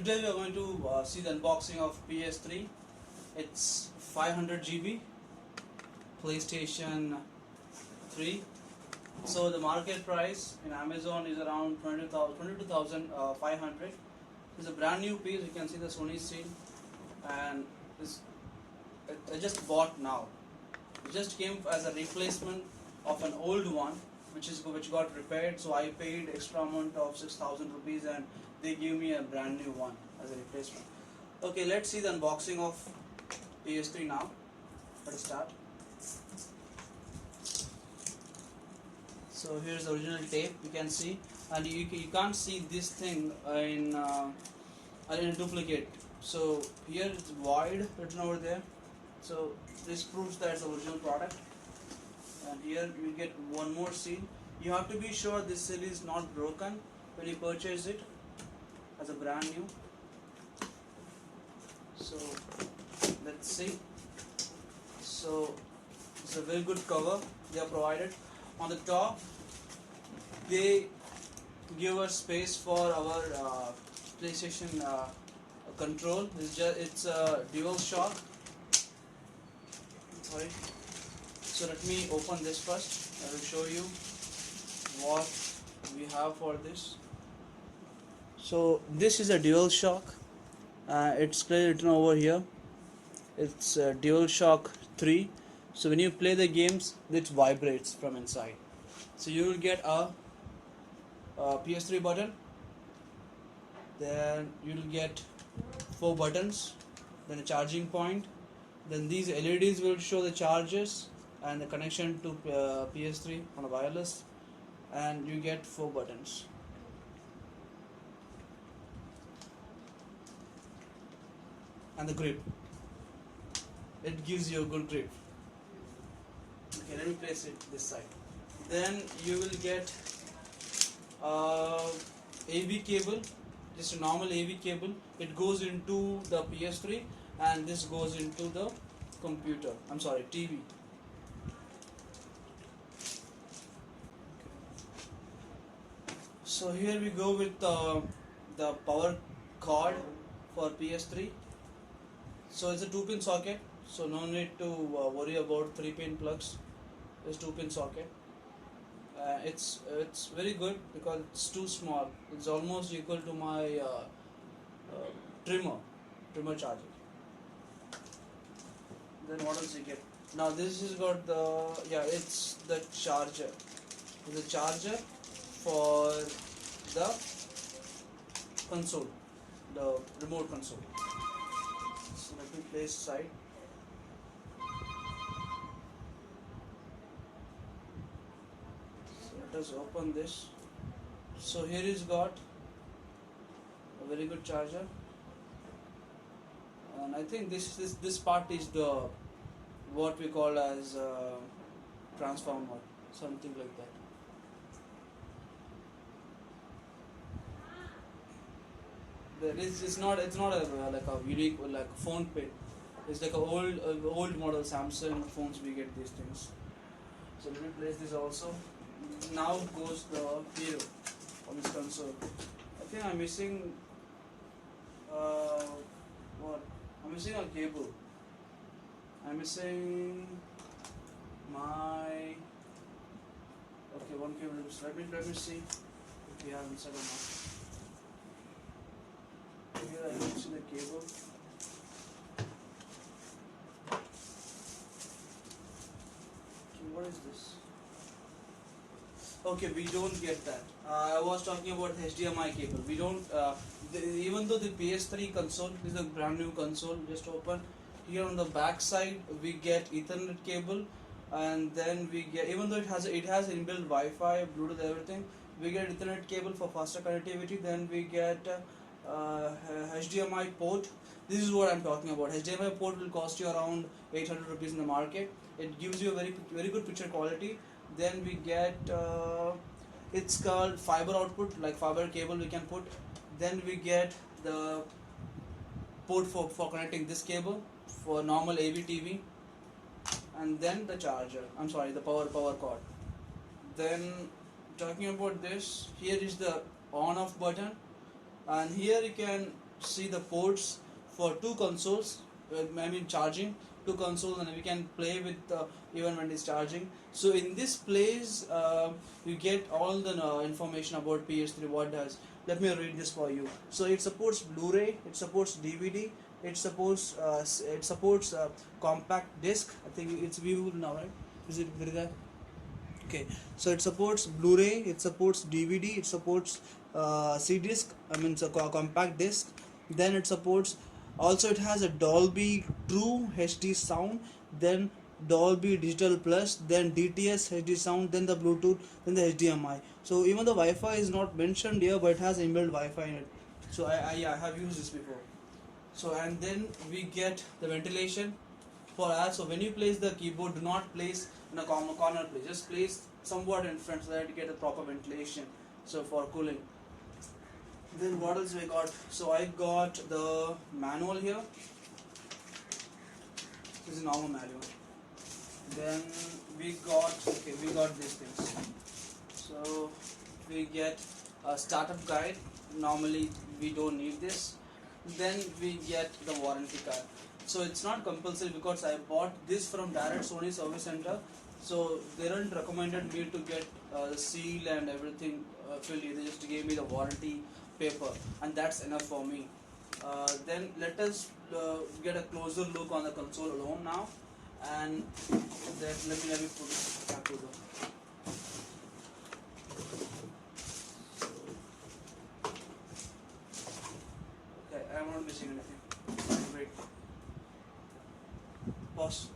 Today we are going to see the unboxing of PS3. It's 500 GB PlayStation 3. So the market price in Amazon is around 22,500. It's a brand new piece. You can see the Sony seal, and I just bought now. It just came as a replacement of an old one, which got repaired. So I paid extra amount of 6,000 rupees, and they gave me a brand new one as a replacement. Okay, let's see the unboxing of PS3 now. Let's start. So here's the original tape. You can see, and you can't see this thing in a duplicate. So here it's void written over there. So this proves that it's the original product. And here you get one more seal. You have to be sure this seal is not broken when you purchase it as a brand new. So let's see. So it's a very good cover they are provided. On the top they give us space for our PlayStation control. It's a dual shock. Sorry. So let me open this first. I will show you what we have for this. So this is a dual shock. It's clearly written over here. It's DualShock 3. So when you play the games, it vibrates from inside. So you will get a PS3 button. Then you will get 4 buttons. Then a charging point. Then these LEDs will show the charges and the connection to PS3 on a wireless. And you get 4 buttons. And the grip. It gives you a good grip. Okay, let me place it this side. Then you will get AV cable, just a normal AV cable. It goes into the PS3 and this goes into the computer. I'm sorry, TV. So here we go with the power cord for PS3. So it's a 2-pin socket. So no need to worry about 3-pin plugs. It's 2-pin socket. It's very good because it's too small. It's almost equal to my trimmer charger. Then what else you get? Now this has got it's the charger. It's a charger for the console, the remote console. So let me place side. Let us open this. So here is got a very good charger, and I think this part is the what we call as transformer, something like that. It's not a like a unique like phone pin. It's like a old model Samsung phones we get these things. So let me place this also. Now goes the hero on this console. I think I'm missing what? I'm missing a cable. I'm missing my one cable. Let me see if we have inside or not. Here I'm missing the cable. Okay, what is this? Okay, we don't get that. I was talking about HDMI cable. We don't, even though the PS3 console is a brand new console, just open. Here on the back side, we get Ethernet cable, and then we get, even though it has inbuilt Wi-Fi, Bluetooth, everything, we get Ethernet cable for faster connectivity. Then we get HDMI port. This is what I'm talking about. HDMI port will cost you around 800 rupees in the market. It gives you a very good picture quality. Then we get it's called fiber output, like fiber cable we can put. Then we get the port for connecting this cable for normal AV TV, and then the charger. I'm sorry, the power cord. Then talking about this, here is the on off button, and here you can see the ports for two consoles. I mean charging two consoles, and we can play with even when it's charging. So in this place, you get all the information about PS3. What does? Let me read this for you. So it supports Blu-ray, it supports DVD, it supports compact disc. I think it's viewable now, right? Is it there? Okay, so it supports Blu-ray, it supports DVD, it supports C-disc. I mean, it's a compact disc. Then it supports. Also, it has a Dolby True HD sound. Then Dolby Digital Plus. Then DTS HD sound. Then the Bluetooth. Then the HDMI. So even the Wi-Fi is not mentioned here, but it has inbuilt Wi-Fi in it. So I have used this before. So and then we get the ventilation for us. So when you place the keyboard, do not place in a corner place. Just place somewhat in front so that you get a proper ventilation. So for cooling. Then what else we got? So I got the manual here. This is a normal manual. Then we got these things. So we get a startup guide. Normally we don't need this. Then we get the warranty card. So it's not compulsory because I bought this from direct Sony service center. So they didn't recommended me to get the seal and everything filled. They just gave me the warranty paper, and that's enough for me. Then let us get a closer look on the console alone now, and then let me put it back to the. Okay, I'm not missing anything. Wait. Pause.